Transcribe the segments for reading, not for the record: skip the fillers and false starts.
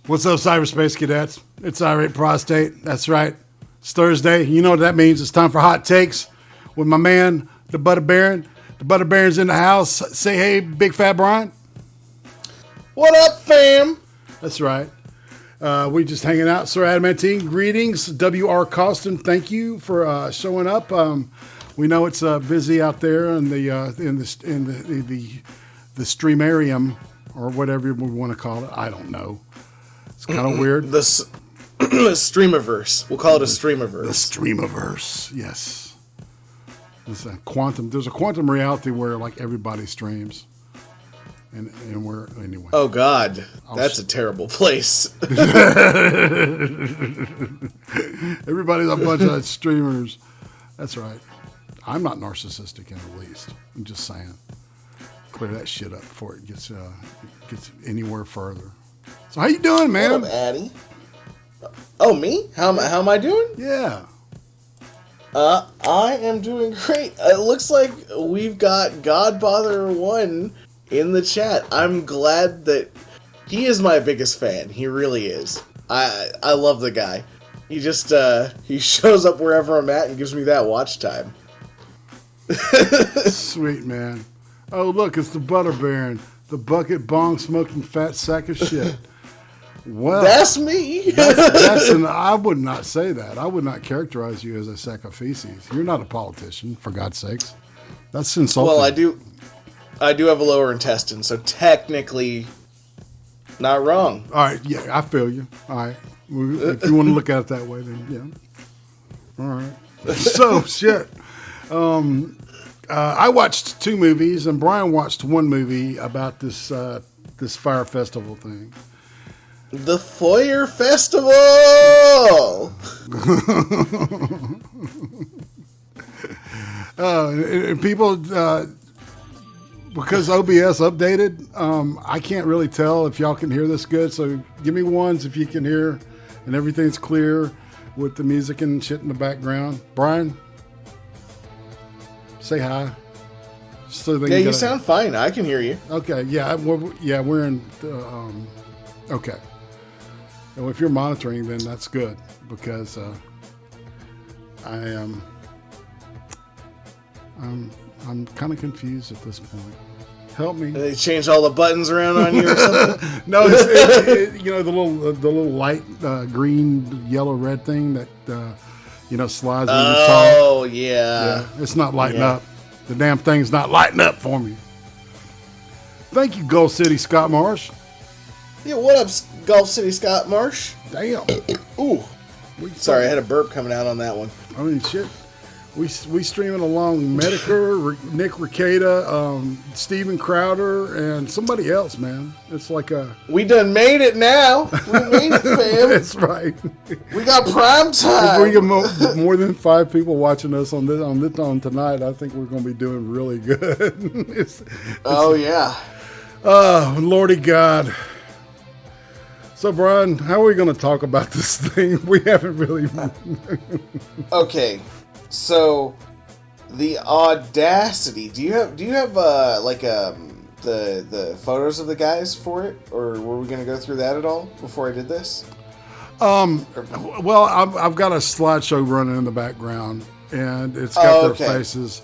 What's up, cyberspace cadets? It's IRATE Prostate. That's right. It's Thursday. You know what that means. It's time for Hot Takes with my man, the Butter Baron. The Butter Baron's in the house. Say hey, Big Fat Brian. What up, fam? That's right. We just hanging out. Sir Adamantine, greetings. W.R. Costin, thank you for showing up. We know it's busy out there in the streamarium or whatever we want to call it. I don't know. It's kind of weird. The streamiverse. We'll call it a streamiverse. The streamiverse, yes. There's a quantum reality where like everybody streams. And we're anyway. Oh God, that's a terrible place. Everybody's a bunch of streamers. That's right. I'm not narcissistic in the least. I'm just saying. Clear that shit up before it gets anywhere further. So how you doing, man? What up, Addy? Oh, me? How am I doing? Yeah. I am doing great. It looks like we've got Godbother1 in the chat. I'm glad that he is my biggest fan. He really is. I love the guy. He just he shows up wherever I'm at and gives me that watch time. Sweet, man. Oh, look, it's the Butter Baron, the bucket bong smoking fat sack of shit. Well, that's me. I would not say that. I would not characterize you as a sack of feces. You're not a politician, for God's sakes. That's insulting. Well, I do have a lower intestine, so technically not wrong. All right, yeah, I feel you. All right. If you want to look at it that way, then yeah. All right. So, shit. I watched 2 movies, and Brian watched 1 movie about this Fyre Festival thing. The Fyre Festival! And people, because OBS updated, I can't really tell if y'all can hear this good, so give me ones if you can hear, and everything's clear with the music and shit in the background. Brian? Say hi. So you sound fine. I can hear you. Okay, yeah, we're in. Okay, and if you're monitoring, then that's good because I'm kind of confused at this point. Help me. They changed all the buttons around on you or something? No, it's, you know the little light green, yellow, red thing that slides when you talk. Oh yeah. It's not lighting up. The damn thing's not lighting up for me. Thank you, Gulf City Scott Marsh. Yeah, what up, Gulf City Scott Marsh? Damn. Ooh. Sorry, I had a burp coming out on that one. I mean, shit. We streaming along Medicare, Nick Ricada, Steven Crowder, and somebody else, man. It's like we done made it now. We made it, fam. That's right. We got prime time. If we get more than 5 people watching us on tonight, I think we're going to be doing really good. Oh yeah. Oh, Lordy God. So, Brian, how are we going to talk about this thing? We haven't really. Okay. So, the audacity. Do you have the photos of the guys for it, or were we gonna go through that at all before I did this? Well, I've got a slideshow running in the background, and it's got their faces.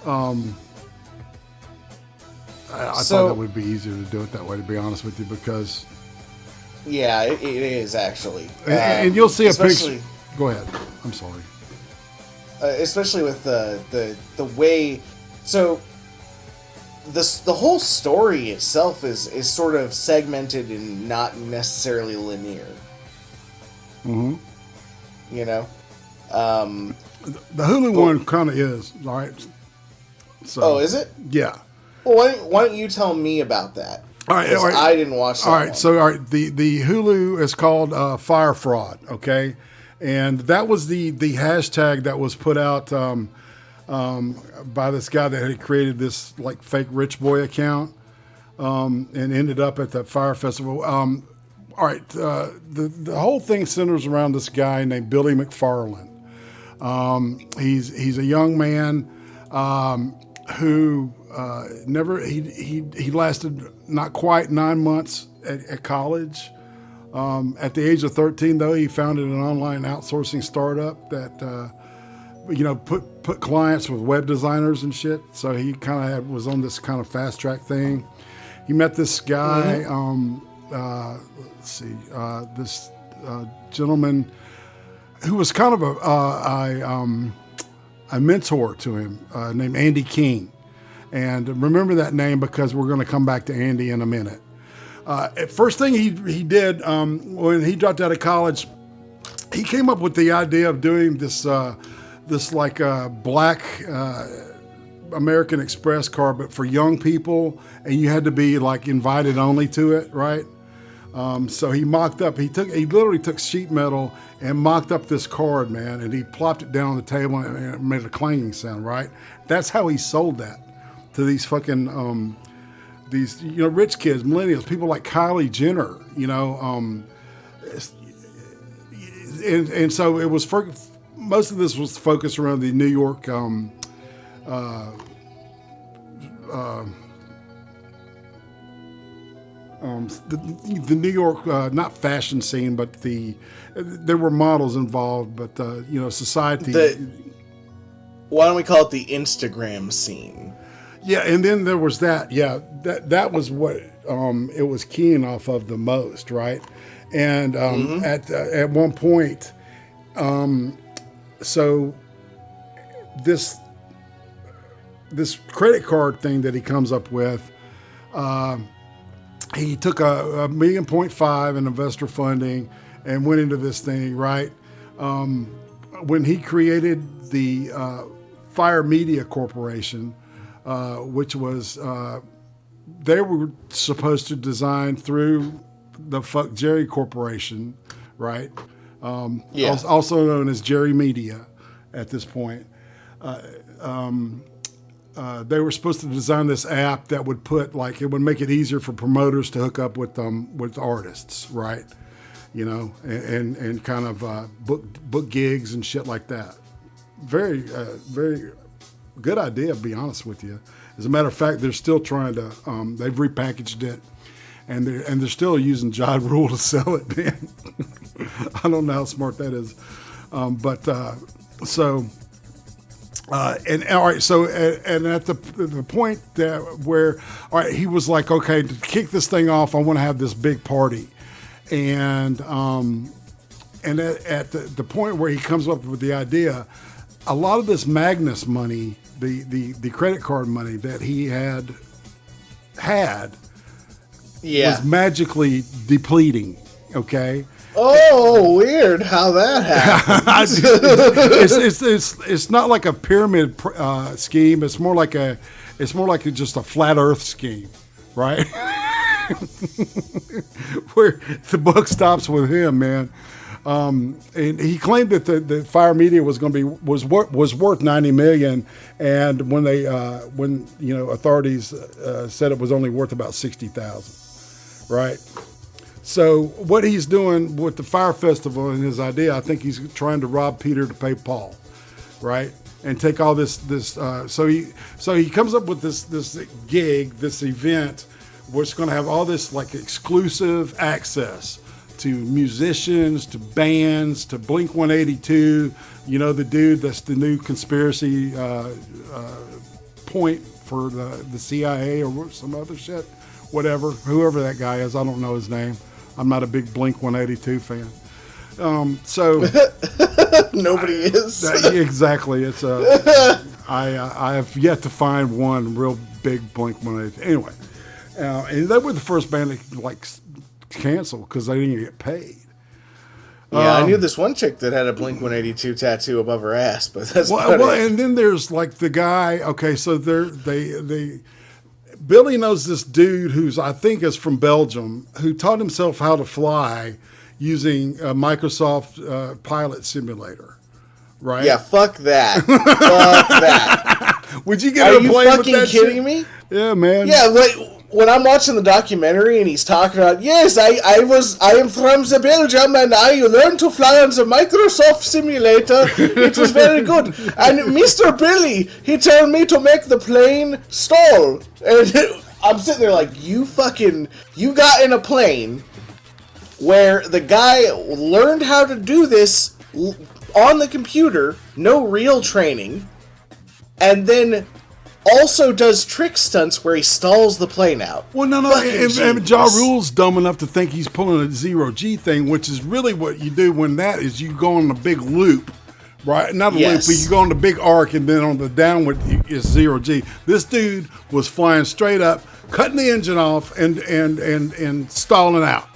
I thought that would be easier to do it that way, to be honest with you, because. Yeah, it is actually, and you'll see a picture. Go ahead. I'm sorry. Especially with the way, so the whole story itself is sort of segmented and not necessarily linear. Mm-hmm. You know, the Hulu one kind of is, all right. So, is it? Yeah. Well, why don't you tell me about that? All right. I didn't watch that. All right. So, the Hulu is called Fyre Fraud. Okay. And that was the hashtag that was put out by this guy that had created this like fake rich boy account and ended up at the Fyre Festival. All right, the whole thing centers around this guy named Billy McFarland. He's a young man who he lasted not quite 9 months at college. At the age of 13, though, he founded an online outsourcing startup that, put clients with web designers and shit. So he kind of was on this kind of fast track thing. He met this guy, this gentleman who was kind of a mentor to him, named Andy King. And remember that name because we're going to come back to Andy in a minute. First thing he did when he dropped out of college, he came up with the idea of doing this black American Express card, but for young people, and you had to be like invited only to it, right? So he literally took sheet metal and mocked up this card, man, and he plopped it down on the table and it made a clanging sound, right? That's how he sold that to these fucking these rich kids, millennials, people like Kylie Jenner, and so it was most of this was focused around the New York the New York not fashion scene, but there were models involved, but society. Why don't we call it the Instagram scene? Yeah, and then there was that. Yeah, that was what it was keying off of the most, right? And at one point, so this credit card thing that he comes up with, he took a $1.5 million in investor funding and went into this thing, right? When he created the Fyre Media Corporation, which was they were supposed to design through the Fuck Jerry Corporation, right? Also known as Jerry Media at this point. They were supposed to design this app that would it would make it easier for promoters to hook up with artists, right? And kind of book gigs and shit like that. Very, very good idea, to be honest with you. As a matter of fact, they're still trying to. They've repackaged it, and they're still using Ja Rule to sell it. Man, I don't know how smart that is, and all right, so and at the point where all right, he was like, okay, to kick this thing off, I want to have this big party, and at the point where he comes up with the idea, a lot of this Magnus money, the credit card money that he had was magically depleting. Okay. Oh, weird how that happened. It's not like a pyramid scheme. It's more like just a flat Earth scheme, right? Where the buck stops with him, man. And he claimed that the Fyre Media was worth $90 million, and when authorities said it was only worth about $60,000, right? So what he's doing with the Fyre Festival and his idea, I think he's trying to rob Peter to pay Paul, right? And take all this. So he comes up with this gig, this event, where it's going to have all this like exclusive access to musicians, to bands, to Blink 182. The dude that's the new conspiracy point for the CIA or some other shit, whatever. Whoever that guy is, I don't know his name. I'm not a big Blink 182 fan. So nobody is. Exactly. It's I have yet to find one real big Blink 182. Anyway, and they were the first band to cancel because they didn't get paid. Yeah, I knew this one chick that had a Blink 182 tattoo above her ass, but that's about it. And then there's like the guy. Okay, so Billy knows this dude who's, I think, is from Belgium, who taught himself how to fly using a Microsoft Pilot Simulator, right? Yeah, fuck that. Fuck that. Would you get on a plane with that? Are you fucking kidding me? Yeah, man. Yeah, when I'm watching the documentary and he's talking about, yes, I am from the Belgium and I learned to fly on the Microsoft Simulator. It was very good. And Mr. Billy, he told me to make the plane stall. And I'm sitting there like, you got in a plane, where the guy learned how to do this on the computer, no real training, and then also does trick stunts where he stalls the plane out. Well, no, and Ja Rule's dumb enough to think he's pulling a zero-G thing, which is really what you do when that is you go on a big loop, right? Not a loop, but you go on the big arc, and then on the downward is zero-G. This dude was flying straight up, cutting the engine off, and stalling out,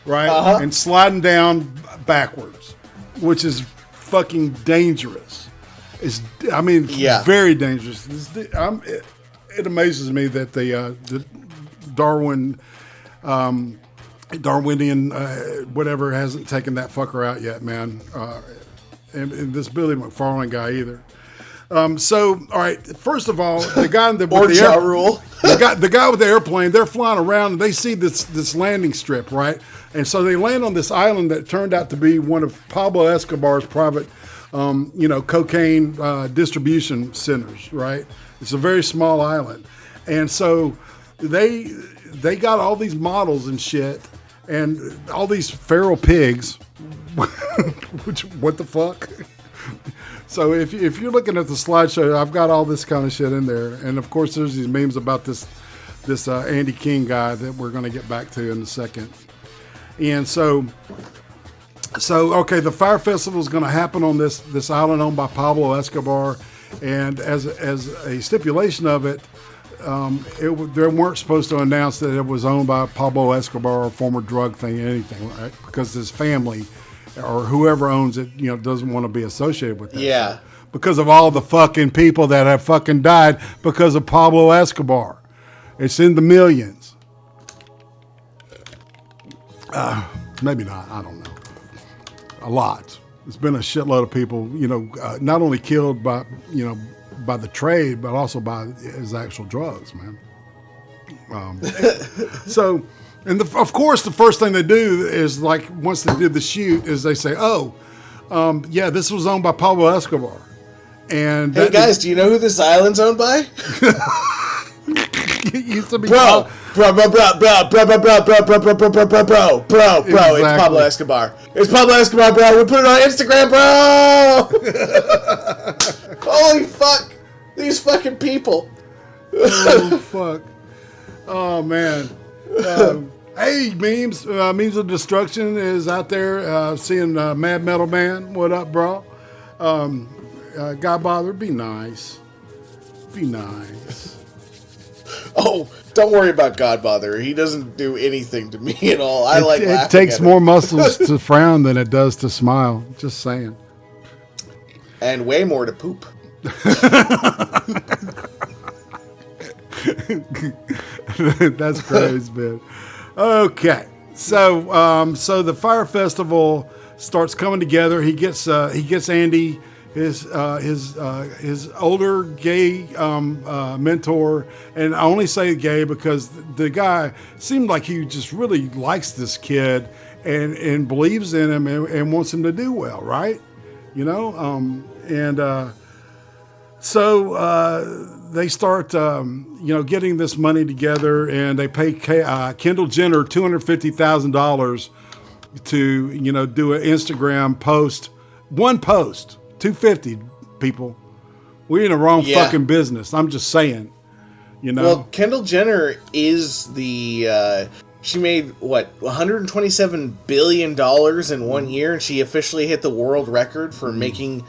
right? And sliding down backwards, which is fucking dangerous. Very dangerous. It amazes me that the Darwinian whatever hasn't taken that fucker out yet, man. And this Billy McFarlane guy either. So, all right. First of all, the guy with the guy with the airplane, they're flying around and they see this landing strip, right? And so they land on this island that turned out to be one of Pablo Escobar's private, cocaine distribution centers, right? It's a very small island, and so they got all these models and shit, and all these feral pigs. Which what the fuck? So if you're looking at the slideshow, I've got all this kind of shit in there, and of course there's these memes about this Andy King guy that we're going to get back to in a second. And so okay, the Fyre Festival is going to happen on this island owned by Pablo Escobar, and as a stipulation of it, they weren't supposed to announce that it was owned by Pablo Escobar or a former drug thing or anything, right? Because his family or whoever owns it, doesn't want to be associated with that. Yeah. Because of all the fucking people that have fucking died because of Pablo Escobar. It's in the millions. Maybe not. I don't know. A lot. There's been a shitload of people, not only killed by the trade, but also by his actual drugs, man. So, and of course, the first thing they do is, like, once they did the shoot, is they say, this was owned by Pablo Escobar. And hey guys, do you know who this island's owned by? It used to be bro. It's Pablo Escobar. It's Pablo Escobar, bro. We put it on Instagram, bro. Holy fuck, these fucking people. Oh fuck. Oh man. Hey, memes of destruction is out there. Seeing Mad Metal Man. What up, bro? Godbother, be nice. Be nice. Oh, don't worry about Godbother. He doesn't do anything to me at all. It takes more muscles to frown than it does to smile. Just saying. And way more to poop. That's crazy, man. Okay, so the Fyre Festival starts coming together. He gets Andy, his older gay mentor, and I only say gay because the guy seemed like he just really likes this kid and believes in him and wants him to do well, right? So they start, getting this money together, and they pay Kendall Jenner $250,000 to, do an Instagram post. One post, $250, people. We're in the wrong fucking business. I'm just saying, Well, Kendall Jenner is the. She made $127 billion in 1 year, and she officially hit the world record for making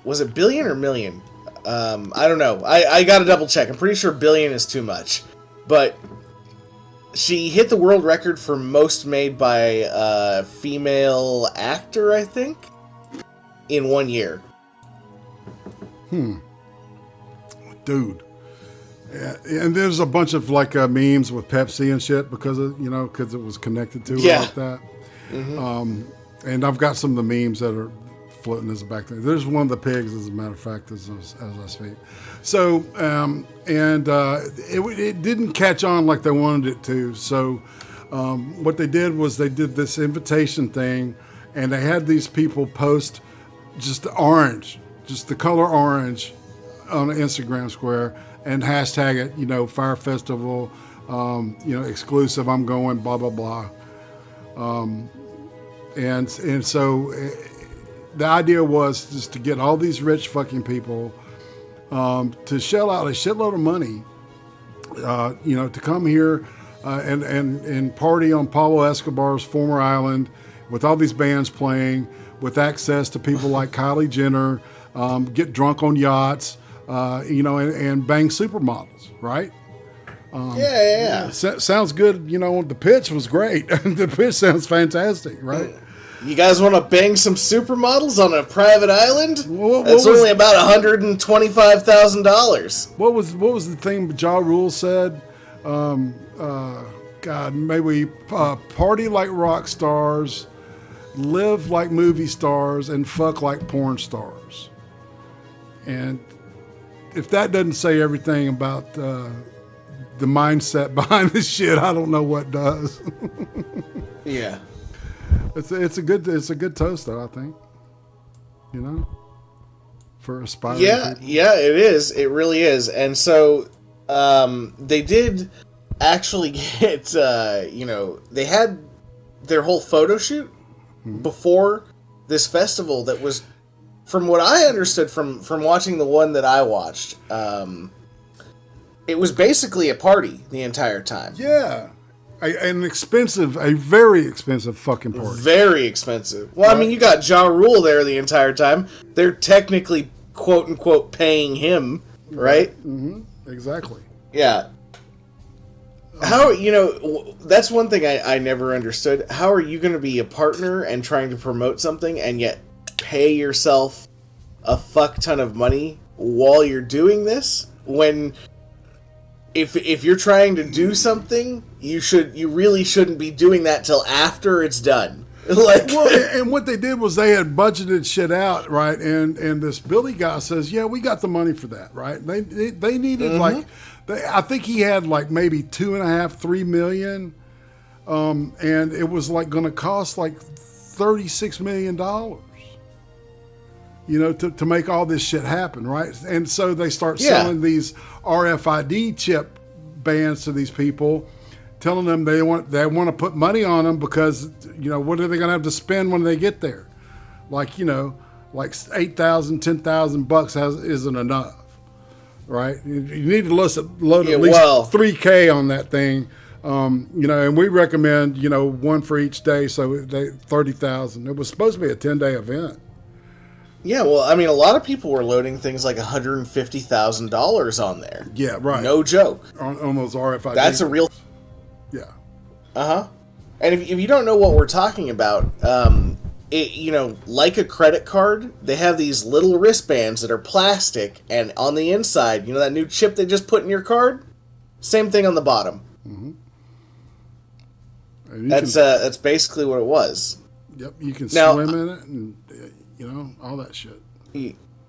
was it billion or million? I don't know. I gotta double check. I'm pretty sure billion is too much. But she hit the world record for most made by a female actor, I think, in 1 year. Dude. Yeah, and there's a bunch of memes with Pepsi and shit because it was connected to it like that. Mm-hmm. And I've got some of the memes that are floating as a back there. There's one of the pigs, as a matter of fact, as I speak. So, it didn't catch on like they wanted it to. So, what they did was they did this invitation thing, and they had these people post just the color orange on an Instagram square and hashtag it, Fyre Festival, exclusive, I'm going, blah, blah, blah. And so the idea was just to get all these rich fucking people to shell out a shitload of money, to come here and party on Pablo Escobar's former island with all these bands playing, with access to people like Kylie Jenner, get drunk on yachts, and bang supermodels, right? Yeah. Sounds good. The pitch was great. The pitch sounds fantastic, right? You guys want to bang some supermodels on a private island? It's only about $125,000. What was the thing Ja Rule said? God, may we party like rock stars, live like movie stars, and fuck like porn stars. And if that doesn't say everything about the mindset behind this shit, I don't know what does. Yeah. It's a good toast though, I think. For aspiring people. Yeah, it is. It really is. And so they did actually get they had their whole photo shoot before this festival that was, from what I understood from watching the one that I watched, it was basically a party the entire time. Yeah. A very expensive fucking party. Very expensive. Well, right. I mean, you got Ja Rule there the entire time. They're technically, quote unquote, paying him, right? Mm-hmm. Exactly. Yeah. How, that's one thing I never understood. How are you going to be a partner and trying to promote something and yet pay yourself a fuck ton of money while you're doing this? When if you're trying to do something, you really shouldn't be doing that till after it's done. And what they did was they had budgeted shit out, right? And this Billy guy says, "Yeah, we got the money for that, right?" They needed I think he had like maybe $2.5-3 million, and it was like going to cost like $36 million, to make all this shit happen, right? And so they start selling these RFID chip bands to these people, telling them they want to put money on them because what are they going to have to spend when they get there? Like like $8,000, $10,000 isn't enough. Right, you need to load at least $3,000 on that thing, and we recommend one for each day, so they $30,000. It was supposed to be a 10-day event. Yeah, well, I mean, a lot of people were loading things like $150,000 on there. Yeah, right. No joke. On those RFID. That's a real. Yeah. And if you don't know what we're talking about, like a credit card, they have these little wristbands that are plastic, and on the inside, that new chip they just put in your card, same thing on the bottom. Mm-hmm. That's basically what it was. Yep, you can swim in it, and all that shit.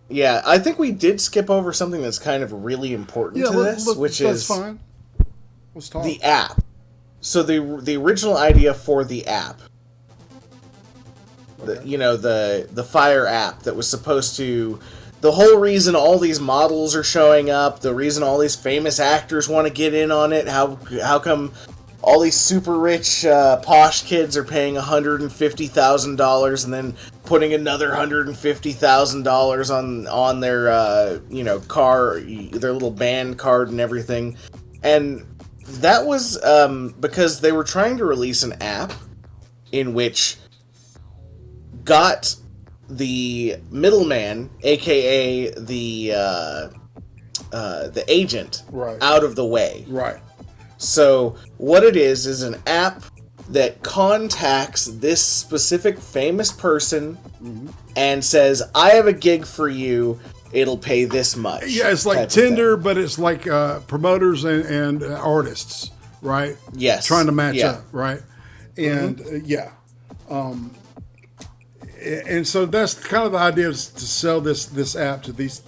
Yeah, I think we did skip over something that's kind of really important to this, which is fine. Let's talk. The app. So the original idea for the app. The Fyre app that was supposed to, the whole reason all these models are showing up, the reason all these famous actors want to get in on it, how come all these super rich posh kids are paying $150,000 and then putting another $150,000 on their car, their little band card and everything. And that was because they were trying to release an app in which got the middleman, aka the agent, out of the way. Right. So what it is an app that contacts this specific famous person and says, "I have a gig for you. It'll pay this much." Yeah, it's like Tinder, but it's like promoters and artists, right? Yes. Trying to match up, right? And and so that's kind of the idea, is to sell this app to these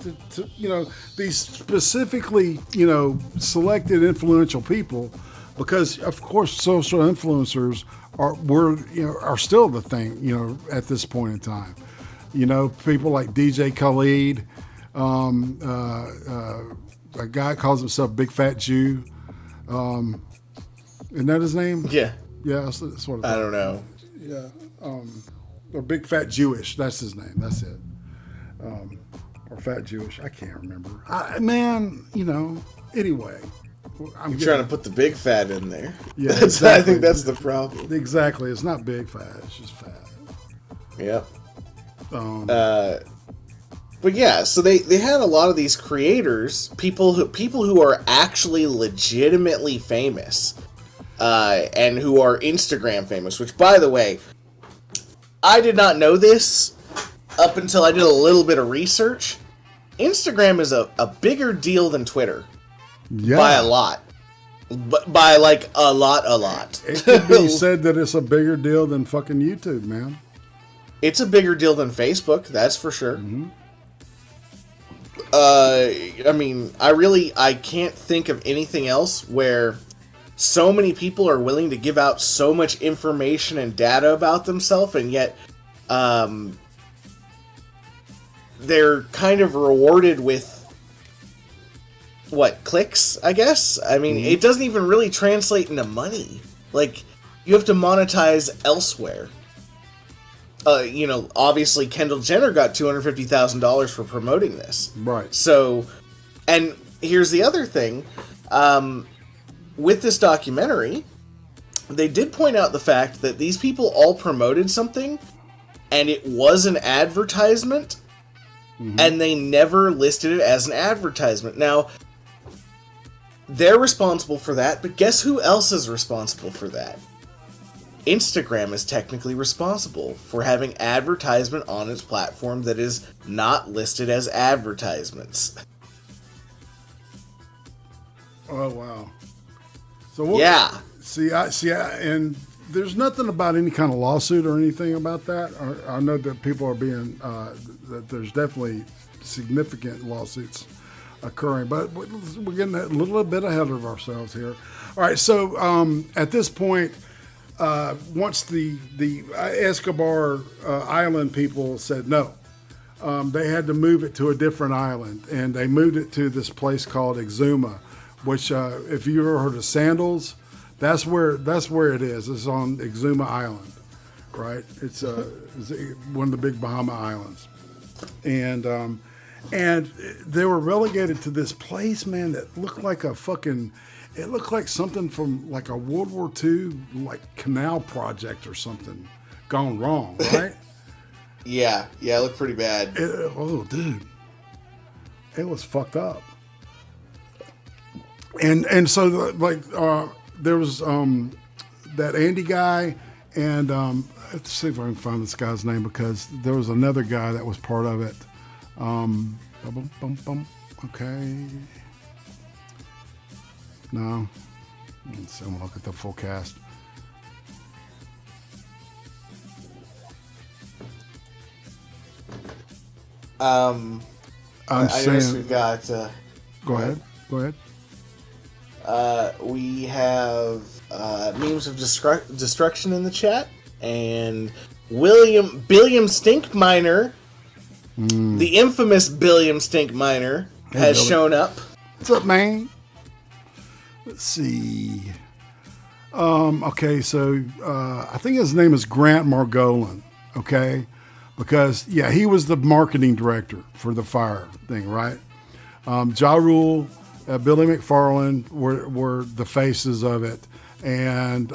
these specifically selected influential people, because of course social influencers are still the thing at this point in time. People like DJ Khaled, a guy calls himself Big Fat Jew. Isn't that his name? Yeah. Yeah, that's what I don't know. Yeah. Or Big Fat Jewish. That's his name. That's it. Or Fat Jewish. I can't remember. Man, anyway. I'm trying to put the big fat in there. Yeah, exactly. I think that's the problem. Exactly. It's not big fat. It's just fat. Yep. But yeah, so they had a lot of these creators, people who are actually legitimately famous, and who are Instagram famous. Which, by the way, I did not know this up until I did a little bit of research. Instagram is a bigger deal than Twitter. Yeah. By a lot. By like a lot. It could be said that it's a bigger deal than fucking YouTube, man. It's a bigger deal than Facebook, that's for sure. Mm-hmm. I mean, I can't think of anything else where so many people are willing to give out so much information and data about themselves, and yet they're kind of rewarded with clicks, I guess? I mean, It doesn't even really translate into money. Like, you have to monetize elsewhere. Obviously Kendall Jenner got $250,000 for promoting this. Right. So, and here's the other thing. With this documentary, they did point out the fact that these people all promoted something, and it was an advertisement, and they never listed it as an advertisement. Now, they're responsible for that, but guess who else is responsible for that? Instagram is technically responsible for having advertisement on its platform that is not listed as advertisements. Oh, wow. So yeah. See, and there's nothing about any kind of lawsuit or anything about that. I know that people are being, that there's definitely significant lawsuits occurring, but we're getting a little bit ahead of ourselves here. All right, so at this point, once the Escobar Island people said no, they had to move it to a different island, and they moved it to this place called Exuma, which if you ever heard of Sandals, that's where it is. It's on Exuma Island, right? It's one of the big Bahama islands, and they were relegated to this place, man, that looked like it looked like something from like a World War II like canal project or something gone wrong, right? Yeah, it looked pretty bad. Dude, it was fucked up. And so there was that Andy guy, and let's see if I can find this guy's name, because there was another guy that was part of it. Okay. No. Let's see, I'm gonna look at the full cast. I guess we've got. Go ahead. We have memes of destruction in the chat, and Billiam Stinkminer, the infamous Billiam Stinkminer, has shown up. What's up, man? Let's see. Okay, so I think his name is Grant Margolin. Okay, because he was the marketing director for the Fyre thing, right? Ja Rule, Billy McFarland were the faces of it, and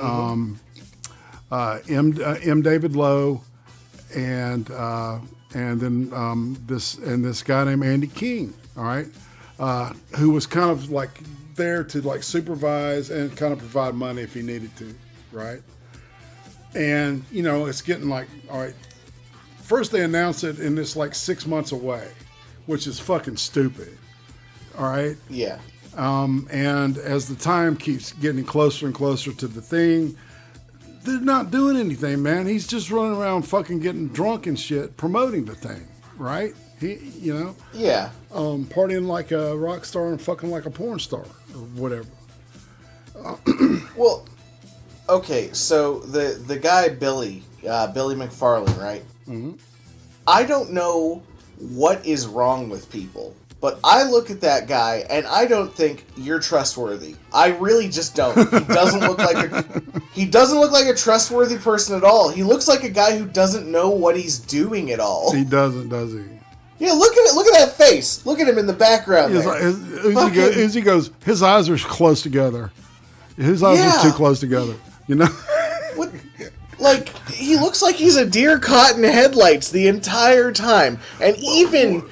M. David Lowe, and then this guy named Andy King. All right, who was kind of like there to like supervise and kind of provide money if he needed to, right? And it's getting like, all right, first they announced it and it's like 6 months away, which is fucking stupid. All right. Yeah. And as the time keeps getting closer and closer to the thing, they're not doing anything, man. He's just running around fucking getting drunk and shit, promoting the thing, right? Yeah. Partying like a rock star and fucking like a porn star or whatever. Well, okay, so the guy Billy McFarland, right? Mm-hmm. I don't know what is wrong with people. But I look at that guy, and I don't think you're trustworthy. I really just don't. He doesn't look like a trustworthy person at all. He looks like a guy who doesn't know what he's doing at all. He doesn't, does he? Yeah, look at it. Look at that face. Look at him in the background. Uzi goes, his eyes are close together. His eyes are too close together. You know? What? Like, he looks like he's a deer caught in headlights the entire time. And even...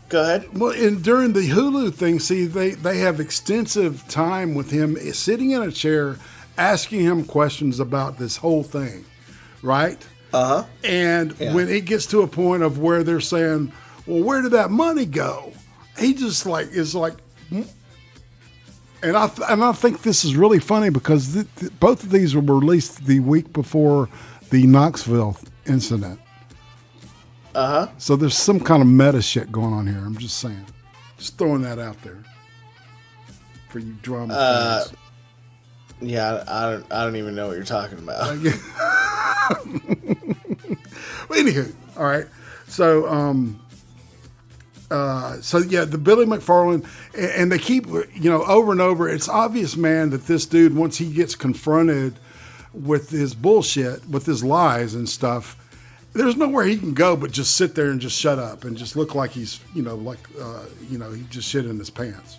Go ahead. Well, and during the Hulu thing, see, they have extensive time with him sitting in a chair, asking him questions about this whole thing, right? Uh-huh. And when it gets to a point of where they're saying, well, where did that money go? He just is like, and I think this is really funny because both of these were released the week before the Knoxville incident. Uh-huh. So there's some kind of meta shit going on here. I'm just saying. Just throwing that out there. For you drama fans. Yeah, I don't even know what you're talking about. Well, anywho, all right. So the Billy McFarland, and they keep, over and over, it's obvious, man, that this dude, once he gets confronted with his bullshit, with his lies and stuff, there's nowhere he can go but just sit there and just shut up and just look like he's, he just shit in his pants.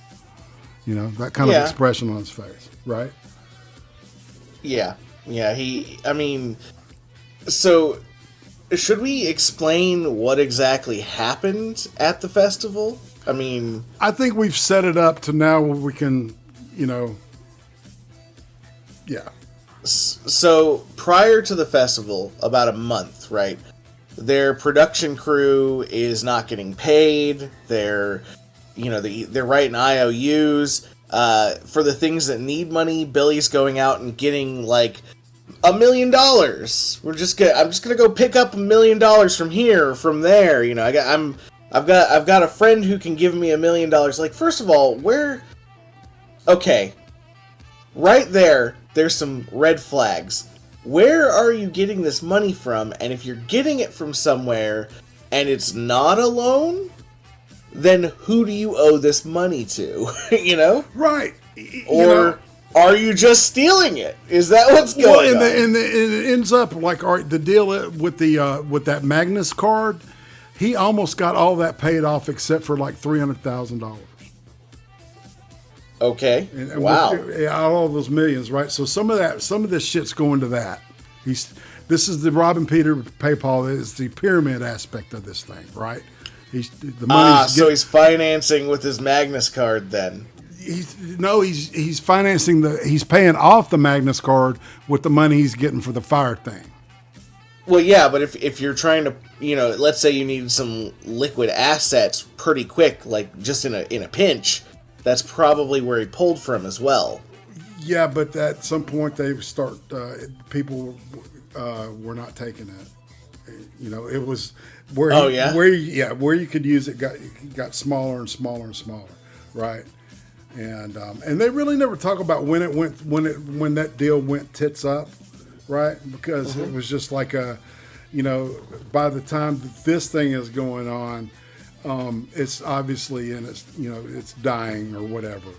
That kind of expression on his face, right? Yeah. So should we explain what exactly happened at the festival? I think we've set it up to now where we can, yeah. So prior to the festival, about a month, right? Their production crew is not getting paid. They're writing IOUs for the things that need money. Billy's going out and getting like $1 million. I'm just gonna go pick up $1 million from here, from there. I've got a friend who can give me $1 million. Like, first of all, okay, right there. There's some red flags. Where are you getting this money from? And if you're getting it from somewhere and it's not a loan, then who do you owe this money to? Right. Or are you just stealing it? Is that what's going on? And it ends up like, all right, the deal with that Magnus card, he almost got all that paid off except for like $300,000. Okay. And wow. All those millions, right? So some of this shit's going to that. This is the Robin Peter PayPal is the pyramid aspect of this thing, right? He's financing with his Magnus card then. He's financing he's paying off the Magnus card with the money he's getting for the Fyre thing. Well, yeah, but if you're trying to, let's say you need some liquid assets pretty quick, like just in a pinch. That's probably where he pulled from as well. Yeah, but at some point they start. People were not taking it. It was where where you could use it got smaller and smaller and smaller, right? And they really never talk about when that deal went tits up, right? Because it was just like by the time that this thing is going on. It's obviously it's dying or whatever,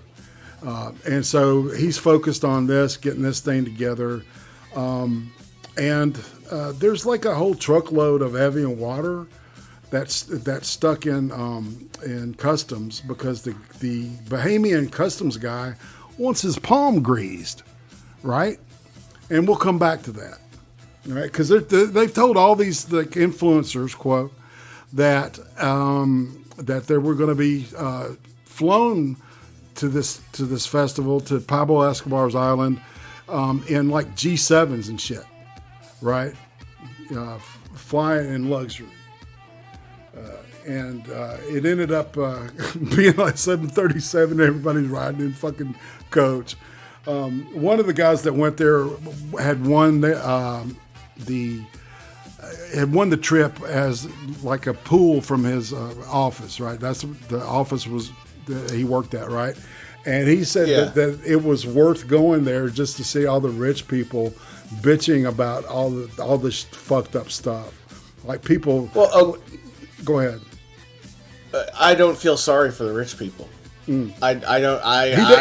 and so he's focused on getting this thing together, and there's like a whole truckload of heavy and water that's stuck in customs because the Bahamian customs guy wants his palm greased, right? And we'll come back to that, right? Because they've told all these influencers, quote, that they were going to be flown to this festival to Pablo Escobar's island in like G7s and shit, right? Flying in luxury, and it ended up being like 737. Everybody's riding in fucking coach. One of the guys that went there had won had won the trip as like a pool from his office, right? That's the office that he worked at, right? And he said that it was worth going there just to see all the rich people bitching about all this fucked up stuff. Like people. Well, Go ahead. I don't feel sorry for the rich people. I don't.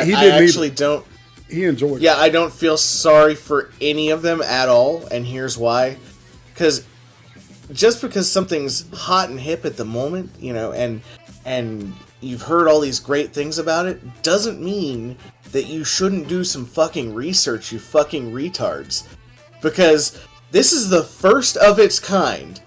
He actually don't. He enjoyed it. Yeah, I don't feel sorry for any of them at all, and here's why. Because just because something's hot and hip at the moment, you know, and you've heard all these great things about it, doesn't mean that you shouldn't do some fucking research, you fucking retards. Because this is the first of its kind.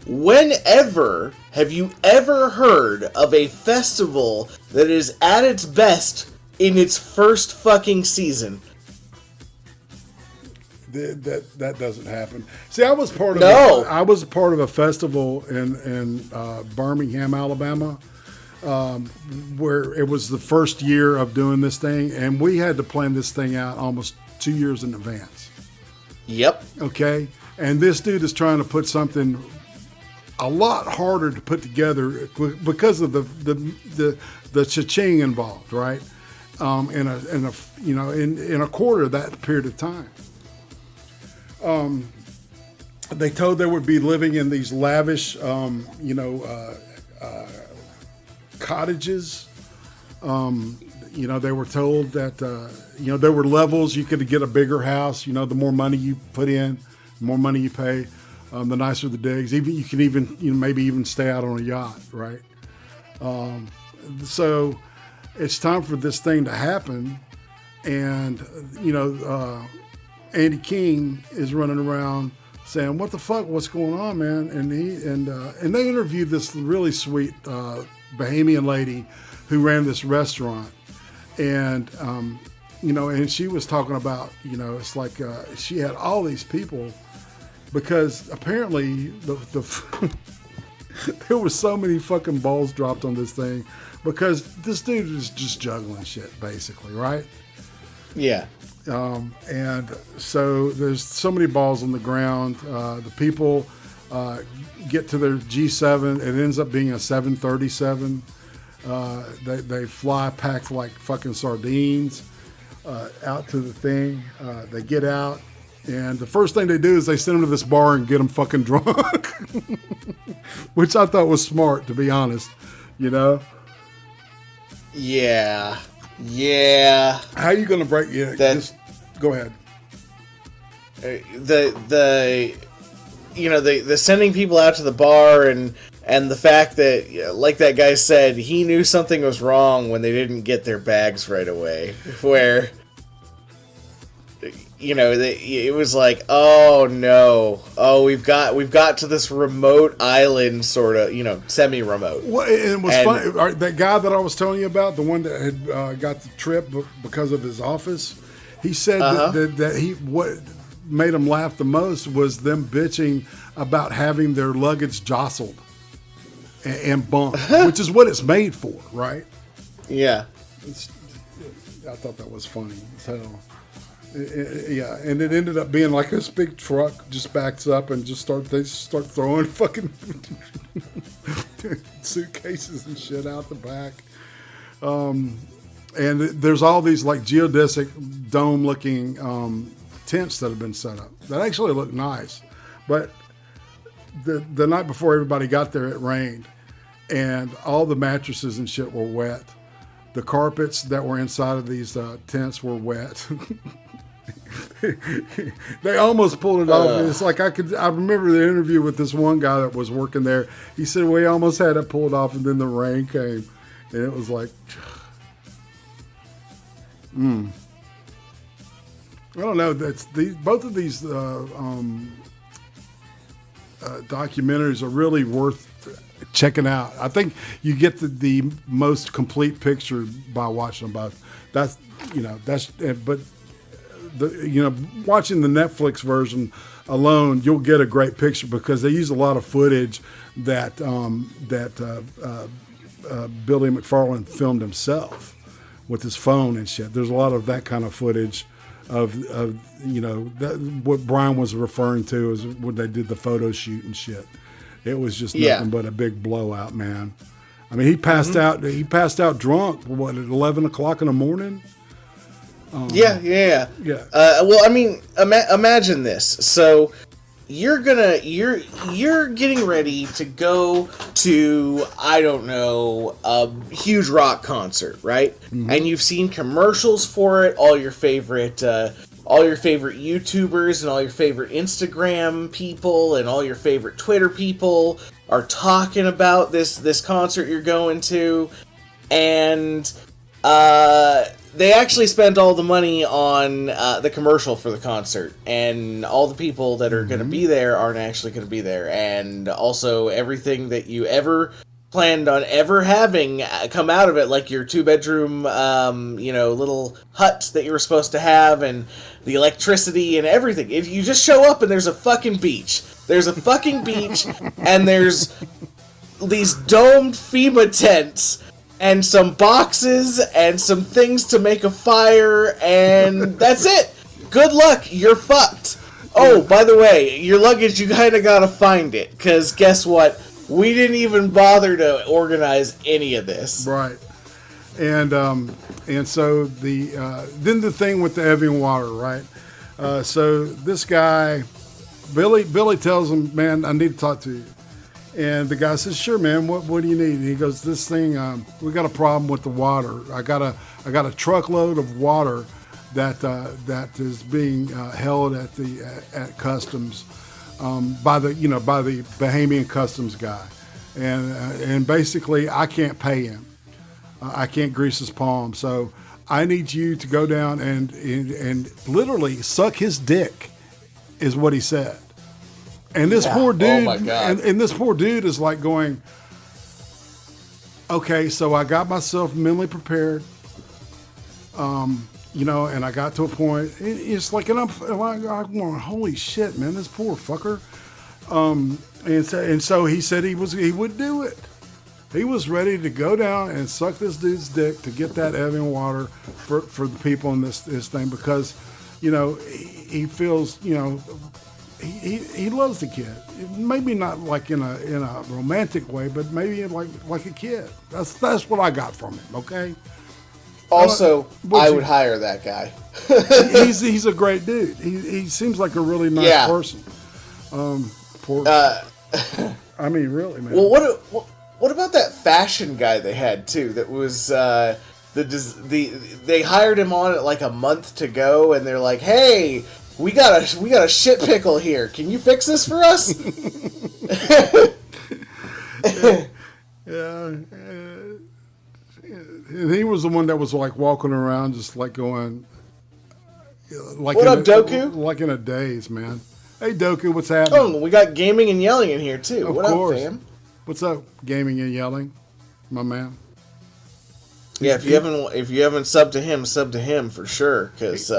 Whenever have you ever heard of a festival that is at its best in its first fucking season? That doesn't happen. See, I was part of a festival in Birmingham, Alabama, where it was the first year of doing this thing, and we had to plan this thing out almost 2 years in advance. Yep. Okay, and this dude is trying to put something a lot harder to put together because of the cha-ching involved, right? In a quarter of that period of time. They told they would be living in these lavish, cottages. They were told that, there were levels. You could get a bigger house. The more money you put in, the more money you pay, the nicer the digs. You can even, maybe even stay out on a yacht, right? So it's time for this thing to happen. And, Andy King is running around saying, "What the fuck? What's going on, man?" And they interviewed this really sweet Bahamian lady who ran this restaurant, and and she was talking about, it's like she had all these people because apparently there was so many fucking balls dropped on this thing because this dude is just juggling shit, basically, right? Yeah. And so there's so many balls on the ground. The people get to their G7. It ends up being a 737. They fly packed like fucking sardines out to the thing. They get out, and the first thing they do is they send them to this bar and get them fucking drunk, which I thought was smart, to be honest. Yeah. Yeah. How are you going to break? Yeah, just go ahead. The sending people out to the bar and the fact that, like that guy said, he knew something was wrong when they didn't get their bags right away. Where, it was like, oh no, we've got to this remote island, sort of, semi-remote. Well, it was funny. That guy that I was telling you about, the one that had got the trip because of his office, he said that what made him laugh the most was them bitching about having their luggage jostled and bumped, which is what it's made for, right? Yeah. I thought that was funny as hell. Yeah, and it ended up being like this big truck just backs up and they start throwing fucking suitcases and shit out the back. And there's all these like geodesic dome-looking tents that have been set up that actually look nice. But the night before everybody got there, it rained, and all the mattresses and shit were wet. The carpets that were inside of these tents were wet. They almost pulled it off. It's like I remember the interview with this one guy that was working there. He said we almost had it pulled off, and then the rain came, and it was like, I don't know. Both of these documentaries are really worth checking out. I think you get the most complete picture by watching them both. But watching the Netflix version alone, you'll get a great picture because they use a lot of footage that Billy McFarland filmed himself with his phone and shit. There's a lot of that kind of footage of what Brian was referring to is when they did the photo shoot and shit. It was just nothing but a big blowout, man. I mean, he passed out. He passed out drunk. What, at 11 o'clock in the morning? Yeah. Well, I mean, imagine this. So, you're getting ready to go to, I don't know, a huge rock concert, right? Mm-hmm. And you've seen commercials for it. All your favorite YouTubers and all your favorite Instagram people and all your favorite Twitter people are talking about this concert you're going to, and they actually spent all the money on the commercial for the concert, and all the people that are going to be there aren't actually going to be there, and also everything that you ever planned on ever having come out of it, like your 2-bedroom, little hut that you were supposed to have, and the electricity and everything. If you just show up and there's a fucking beach. There's a fucking beach, and there's these domed FEMA tents, and some boxes, and some things to make a fire, and that's it. Good luck, you're fucked. Oh, by the way, your luggage, you kind of gotta find it, because guess what? We didn't even bother to organize any of this. Right. And so then the thing with the Evian water, right? So this guy, Billy tells him, man, I need to talk to you. And the guy says, sure, man, what do you need? And he goes, this thing, we got a problem with the water. I got a truckload of water that is being held at customs by the Bahamian customs guy. And basically I can't pay him. I can't grease his palm. So I need you to go down and literally suck his dick, is what he said. And this poor dude, oh my God. And this poor dude is like going, okay, so I got myself mentally prepared, and I got to a point. It's like, and I'm going, holy shit, man, this poor fucker. And so he said he would do it. He was ready to go down and suck this dude's dick to get that Evian water for the people in this thing, because, he feels, he loves the kid. Maybe not like in a romantic way, but maybe like a kid. That's what I got from him. Okay. Also, I would hire that guy. he's a great dude. He seems like a really nice person. I mean, really, man. Well, what about that fashion guy they had too? That was they hired him on at like a month to go, and they're like, "Hey, we got a shit pickle here. Can you fix this for us?" Yeah. He was the one that was like walking around, just like going, like, what up, Doku? Like in a daze, man. Hey, Doku, what's happening? Oh, we got gaming and yelling in here too. Of what course. Up, fam? What's up, gaming and yelling, my man? Yeah, if you haven't subbed to him, sub to him for sure, because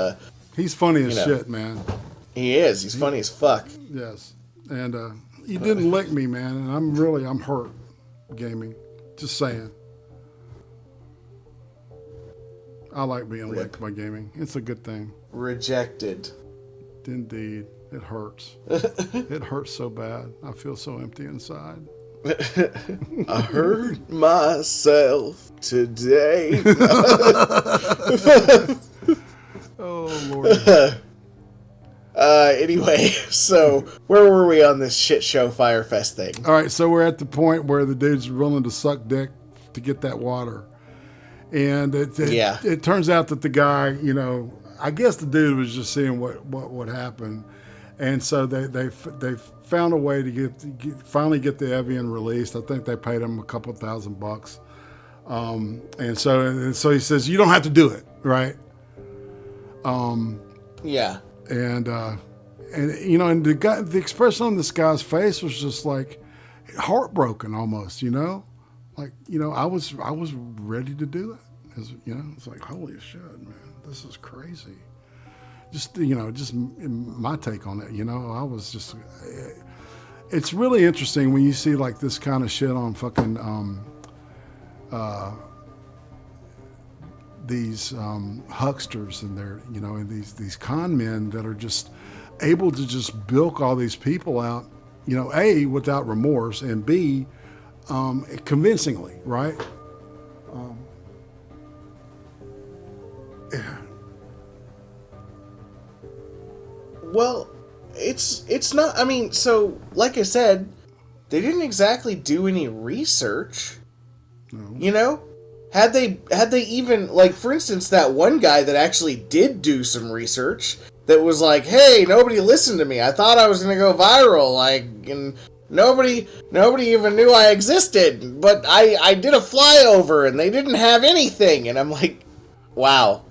he's funny as shit, man. He is. He's funny as fuck. Yes, and he didn't lick me, man, and I'm hurt. Gaming, just saying. I like being licked by gaming. It's a good thing. Rejected. Indeed, it hurts. It hurts so bad. I feel so empty inside. I hurt myself today. Oh, Lord. Anyway, so where were we on this shit show Firefest thing? All right, so we're at the point where the dude's willing to suck dick to get that water. And it turns out that the guy, I guess the dude was just seeing what would happen. And so they found a way to finally get the Evian released. I think they paid him a couple $1,000. And so he says, you don't have to do it, right? Yeah. And the expression on this guy's face was just like heartbroken almost, like, I was ready to do it. It's like, holy shit, man, this is crazy. Just my take on it, I was just, it's really interesting when you see like this kind of shit on fucking, these hucksters and they're, and these con men that are just able to just bilk all these people out, A, without remorse, and B, convincingly, right? Well, it's not. I mean, so like I said, they didn't exactly do any research. No. You know, had they even, like, for instance, that one guy that actually did do some research that was like, hey, nobody listened to me. I thought I was gonna go viral, like, and nobody even knew I existed. But I did a flyover and they didn't have anything, and I'm like, wow.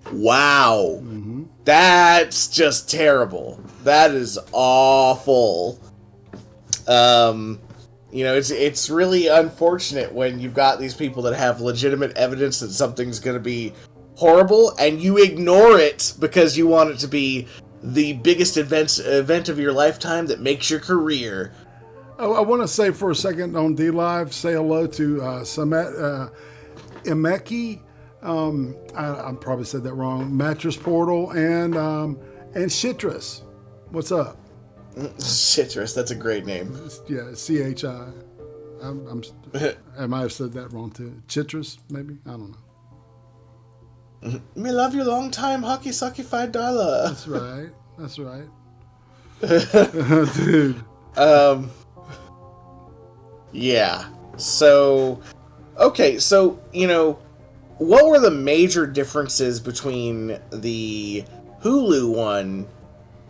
Mm-hmm. That's just terrible. That is awful. You know, it's really unfortunate when you've got these people that have legitimate evidence that something's going to be horrible, and you ignore it because you want it to be the biggest event of your lifetime that makes your career. Oh, I want to say for a second on D-Live, say hello to Samet Emeki. I probably said that wrong. Mattress Portal and Citrus. What's up? Citrus, that's a great name. Yeah, CHI. I might have said that wrong too. Citrus, maybe? I don't know. Me love you long time, hockey sucky $5. That's right. Dude. Yeah. So, okay, so, you know, what were the major differences between the Hulu one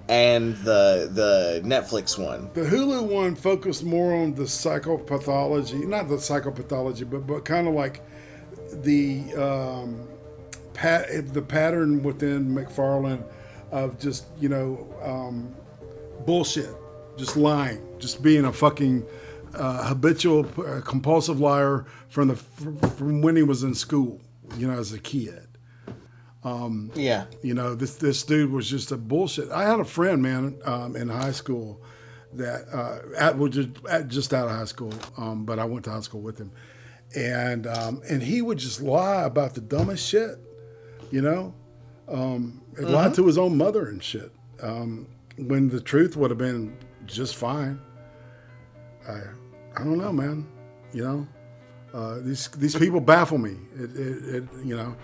and the Netflix one? The Hulu one focused more on the psychopathology, not the psychopathology, but kind of like the pattern within McFarlane of just, you know, bullshit, just lying, just being a fucking habitual, compulsive liar from when he was in school, you know, as a kid. Yeah. You know, this dude was just a bullshit. I had a friend, man, in high school that just out of high school, but I went to high school with him, and he would just lie about the dumbest shit, you know, lied to his own mother and shit, when the truth would have been just fine. I don't know, man. You know, these people baffle me. It you know.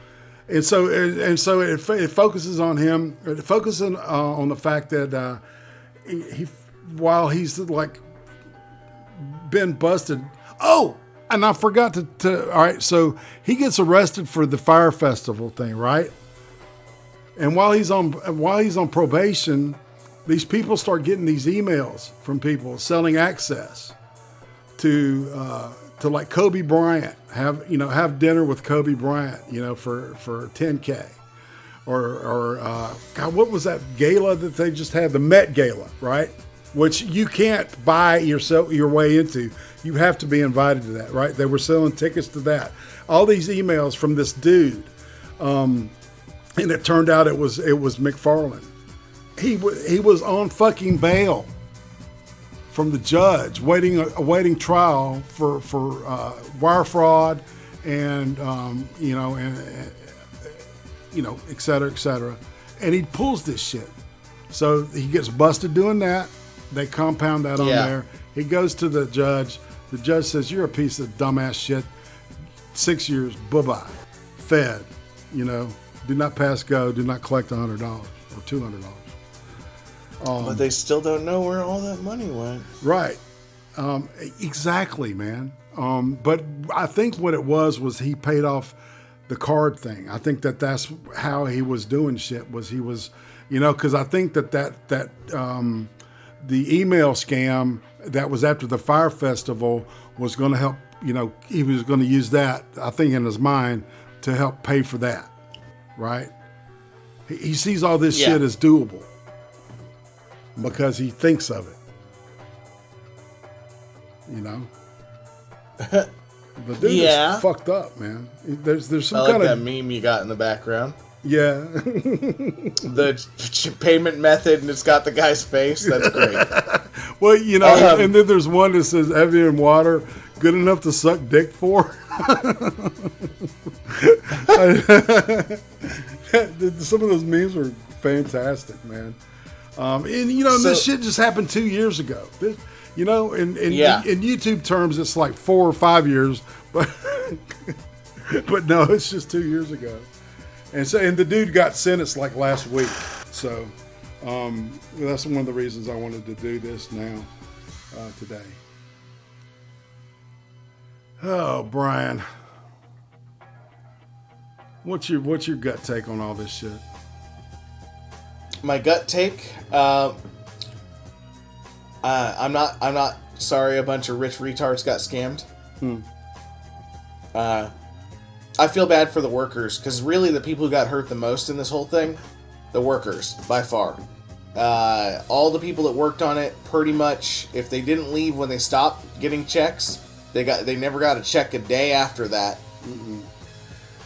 And so it focuses on him. It focuses on the fact that he while he's like been busted. Oh, and I forgot to. All right, so he gets arrested for the Fyre Festival thing, right? And while he's on probation, these people start getting these emails from people selling access to like Kobe Bryant, have dinner with Kobe Bryant, you know, for $10K, or God, what was that gala that they just had, the Met Gala, right? Which you can't buy your way into. You have to be invited to that, right? They were selling tickets to that. All these emails from this dude, and it turned out it was McFarlane. He was on fucking bail from the judge, awaiting trial for wire fraud and et cetera, and he pulls this shit. So he gets busted doing that. They compound that on there. He goes to the judge. The judge says, "You're a piece of dumbass shit. 6 years, bye-bye. Fed. You know, do not pass go. Do not collect $100 or $200." But they still don't know where all that money went. Right. Exactly, man. But I think what it was he paid off the card thing. I think that's how he was doing shit, was he was, you know, because I think that the email scam that was after the Fyre Festival was going to help, you know, he was going to use that, I think, in his mind to help pay for that, right? He sees all this shit as doable because he thinks of it, you know? But dude, it's fucked up, man. There's some kind of that meme you got in the background. Yeah. The payment method, and it's got the guy's face. That's great. Well, you know, and then there's one that says Evian water good enough to suck dick for. Some of those memes were fantastic, man. And you know, this shit just happened 2 years ago. You know, in YouTube terms, it's like 4 or 5 years, but but no, it's just 2 years ago. And the dude got sentenced like last week. So, That's one of the reasons I wanted to do this now, today. Oh, Brian, what's your gut take on all this shit? My gut take. I'm not sorry. A bunch of rich retards got scammed. I feel bad for the workers, because really the people who got hurt the most in this whole thing, the workers by far. All the people that worked on it, pretty much, if they didn't leave when they stopped getting checks, they never got a check a day after that.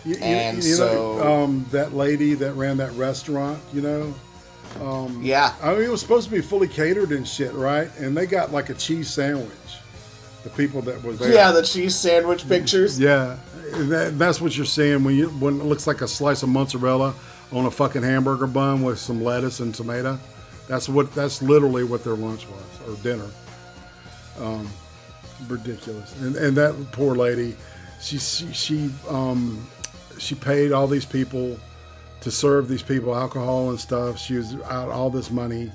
That lady that ran that restaurant, yeah. I mean, it was supposed to be fully catered and shit, right? And they got like a cheese sandwich. The people that was there. Yeah, the cheese sandwich pictures. Yeah, that's what you're seeing when it looks like a slice of mozzarella on a fucking hamburger bun with some lettuce and tomato. That's literally what their lunch was, or dinner. Ridiculous. And that poor lady, she paid all these people to serve these people alcohol and stuff. She was out all this money,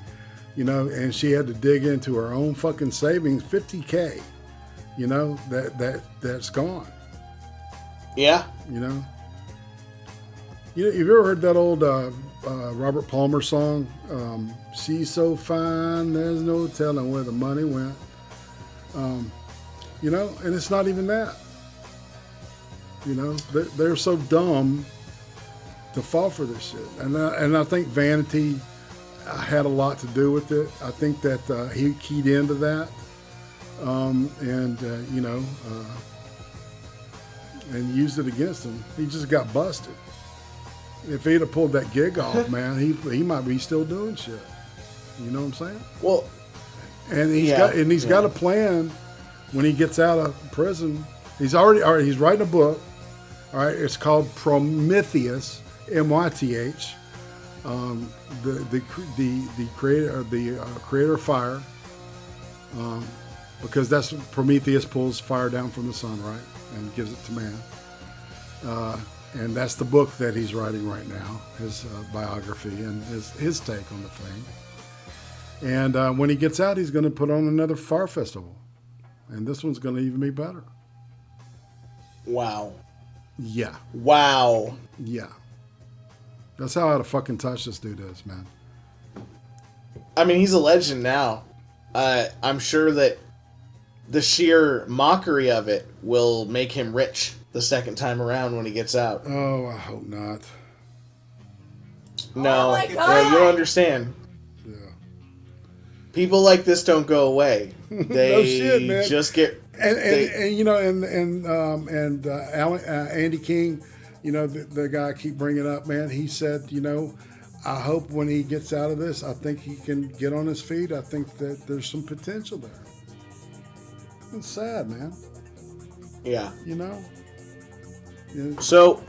and she had to dig into her own fucking savings, $50K. That's gone. Yeah. Have you ever heard that old Robert Palmer song? She's so fine, there's no telling where the money went. And it's not even that. They're so dumb to fall for this shit. And I think vanity had a lot to do with it. I think that he keyed into that. And used it against him. He just got busted. If he'd have pulled that gig off, man, he might be still doing shit. You know what I'm saying? Well, and he's got a plan when he gets out of prison. He's writing a book. All right, it's called Prometheus, MYTH. The creator of Fyre. Because that's Prometheus pulls fire down from the sun, right, and gives it to man. And that's the book that he's writing right now, his biography and his take on the thing. And when he gets out, he's going to put on another Fyre festival, and this one's going to even be better. Wow. Yeah. Wow. Yeah. That's how out of fucking touch this dude is, man. I mean, he's a legend now. I'm sure that the sheer mockery of it will make him rich the second time around when he gets out. Oh, I hope not. No, oh you don't understand. Yeah. People like this don't go away. They no shit, man. Just get Andy King, the guy I keep bringing up, man. He said, I hope when he gets out of this, I think he can get on his feet. I think that there's some potential there. It's sad, man. Yeah. Yeah. So,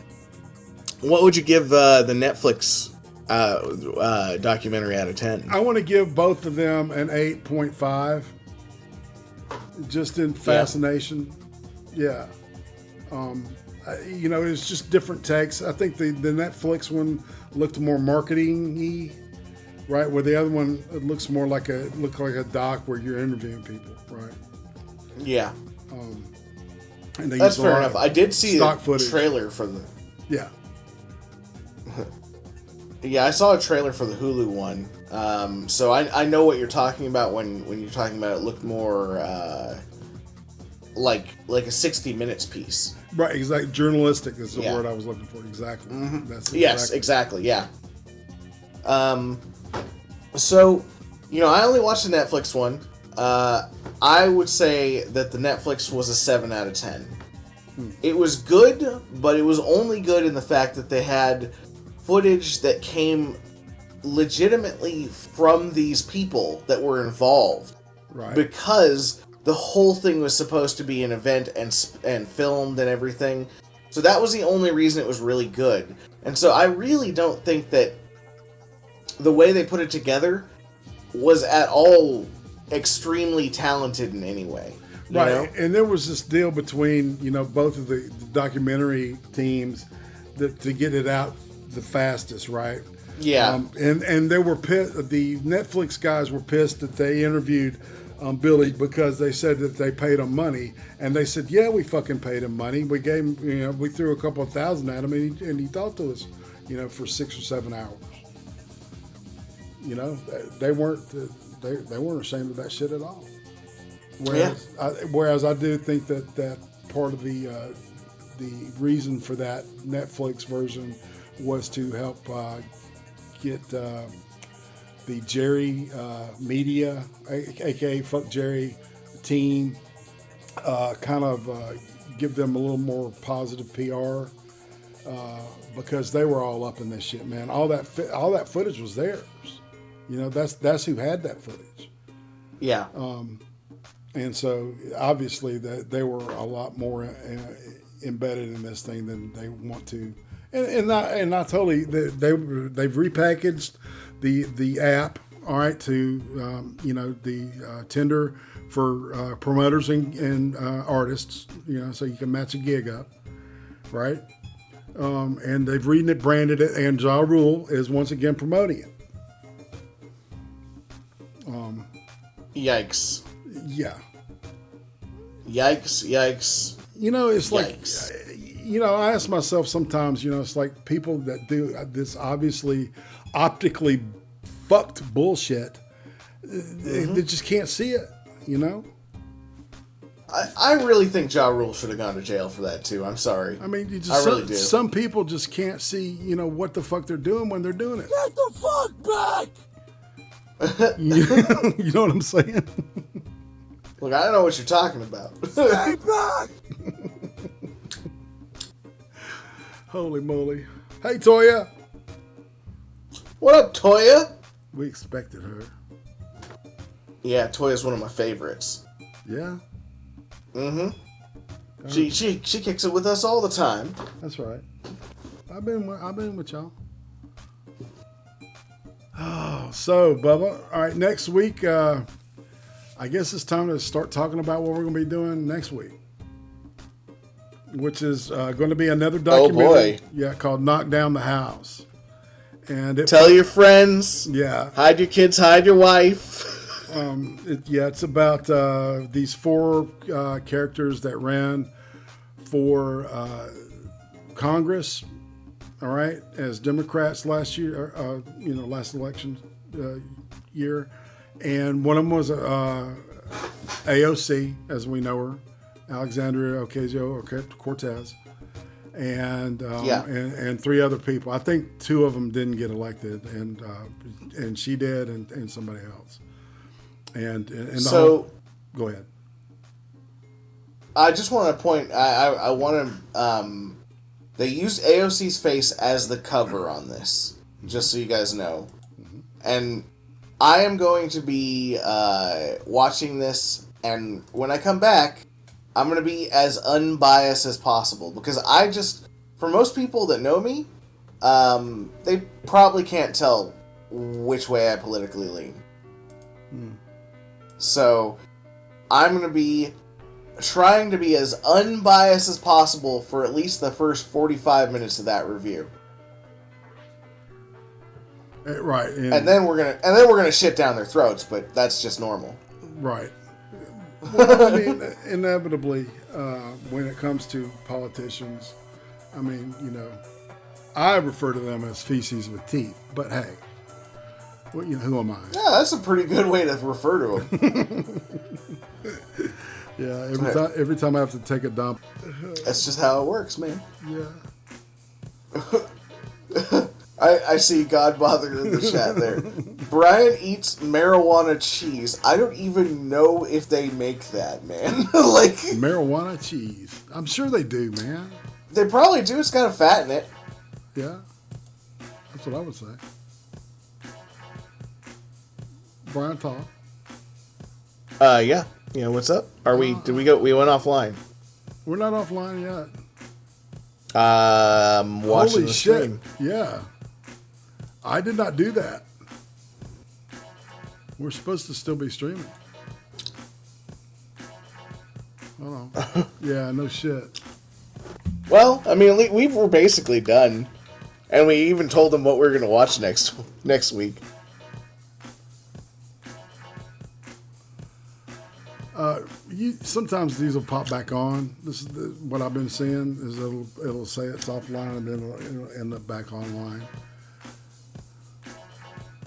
what would you give the Netflix documentary out of 10? I want to give both of them an 8.5. Just in fascination. Yeah. It's just different takes. I think the Netflix one looked more marketing-y, right? Where the other one, it looks more like a doc where you're interviewing people, right? Yeah. And that's fair enough. I did see a footage. Trailer for the... Yeah. Yeah, I saw a trailer for the Hulu one. So I know what you're talking about when you're talking about it looked more like a 60 Minutes piece. Right, exactly. Journalistic is the word I was looking for. Exactly. Mm-hmm. That's exactly. Yes, exactly. Yeah. So, I only watched the Netflix one. I would say that the Netflix was a 7 out of 10. It was good, but it was only good in the fact that they had footage that came legitimately from these people that were involved. Right. Because the whole thing was supposed to be an event and filmed and everything. So that was the only reason it was really good. And so I really don't think that the way they put it together was at all extremely talented in any way. Right. And there was this deal between, both of the documentary teams to get it out the fastest, right? Yeah. And they were pissed. The Netflix guys were pissed that they interviewed Billy because they said that they paid him money, and they said, "Yeah, we fucking paid him money. We gave him, we threw a couple of thousand at him, and he talked to us, for 6 or 7 hours." They weren't ashamed of that shit at all. Whereas I do think that part of the reason for that Netflix version was to help get the Jerry media, aka Fuck Jerry team, kind of give them a little more positive PR, because they were all up in this shit, man. All that footage was theirs. That's who had that footage. Yeah. And so obviously they were a lot more embedded in this thing than they want to. And not totally. They've repackaged the app, all right, to the Tinder for promoters and artists, so you can match a gig up, right? And they've branded it, and Ja Rule is once again promoting it. Yikes! Yeah. Yikes! It's Yikes. like, I ask myself sometimes, it's like people that do this obviously optically fucked bullshit, they just can't see it, I really think Ja Rule should have gone to jail for that too. I'm sorry. I mean, I really do. Some people just can't see, what the fuck they're doing when they're doing it. Get the fuck back! You know what I'm saying? Look, I don't know what you're talking about. Stay back! Holy moly. Hey, Toya. What up, Toya? We expected her. Yeah, Toya's one of my favorites. Yeah? Mm-hmm. She kicks it with us all the time. That's right. I've been with y'all. Oh, so, Bubba, all right, next week, I guess it's time to start talking about what we're going to be doing next week, which is going to be another documentary. Oh, boy. Yeah, called Knock Down the House. And tell your friends. Yeah. Hide your kids, hide your wife. It's about these 4 characters that ran for Congress, all right, as Democrats last year, last election year. And one of them was AOC, as we know her, Alexandria Ocasio-Cortez. And 3 other people. I think 2 of them didn't get elected, and she did, and somebody else. And so, go ahead. I just want to point. I want to. They used AOC's face as the cover on this, just so you guys know. Mm-hmm. And I am going to be watching this, and when I come back, I'm going to be as unbiased as possible, because for most people that know me, they probably can't tell which way I politically lean. So, I'm going to be trying to be as unbiased as possible for at least the first 45 minutes of that review. Right. And then we're gonna shit down their throats, but that's just normal. Right. Well, I mean, inevitably, when it comes to politicians, I mean, I refer to them as feces with teeth, but hey, who am I? Yeah, that's a pretty good way to refer to them. Yeah, every time I have to take a dump. That's just how it works, man. Yeah. I see Godfather in the chat there. Brian eats marijuana cheese. I don't even know if they make that, man. Like marijuana cheese. I'm sure they do, man. They probably do. It's got a fat in it. Yeah. That's what I would say. Brian, talk. Yeah. Yeah, what's up? We went offline? We're not offline yet. Watching Holy the shit. stream. Yeah. I did not do that. We're supposed to still be streaming. Hold on. Yeah, no shit. Well, I mean, we were basically done. And we even told them what we're going to watch next week. Sometimes these will pop back on. This is what I've been seeing is it'll say it's offline and then it'll end up back online.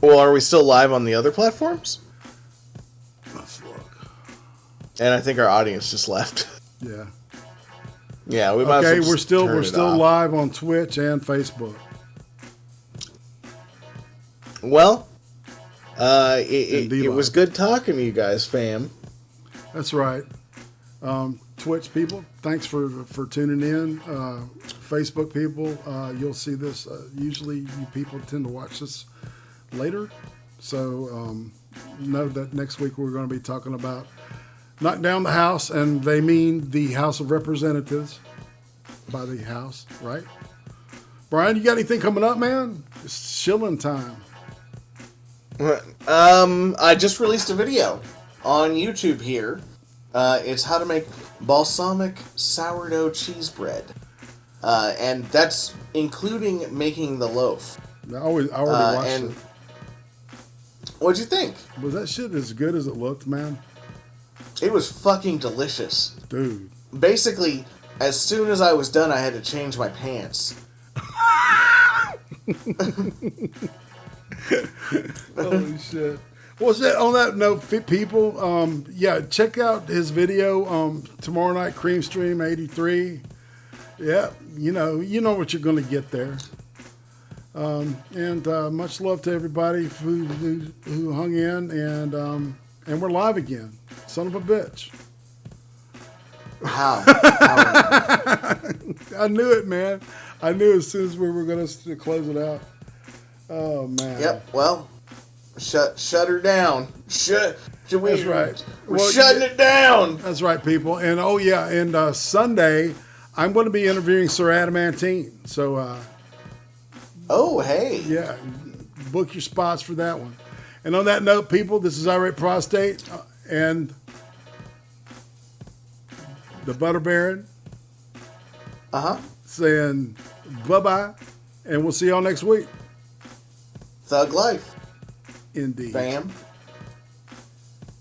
Well, are we still live on the other platforms? Let's look. And I think our audience just left. Yeah. Yeah, we might. Okay, as well we're just still turn it off. live on Twitch and Facebook. Well, it D-Live. was good talking to you guys, fam. That's right. Twitch people, thanks for tuning in. Facebook people, you'll see this. Usually, you people tend to watch this later, so know that next week we're going to be talking about knock down the House, and they mean the House of Representatives by the House, right? Brian, you got anything coming up, man? It's chilling time. I just released a video on YouTube here. It's how to make balsamic sourdough cheese bread. And that's including making the loaf. I already watched and it. What'd you think? Was that shit as good as it looked, man? It was fucking delicious. Dude. Basically, as soon as I was done, I had to change my pants. Holy shit. What's that? On that note, people, yeah, check out his video tomorrow night, Cream Stream 83. Yeah, you know what you're going to get there. And much love to everybody who hung in, and we're live again. Son of a bitch. How? I knew it, man. I knew as soon as we were going to close it out. Oh, man. Yep, well, shut her down. That's right. We're shutting it down. That's right, people. And, oh, yeah, and Sunday, I'm going to be interviewing Sir Adamantine. So, oh, hey. yeah, book your spots for that one. And on that note, people, this is IRATE Prostate and the Butter Baron saying bye-bye, and we'll see y'all next week. Thug life. Indeed. Fam.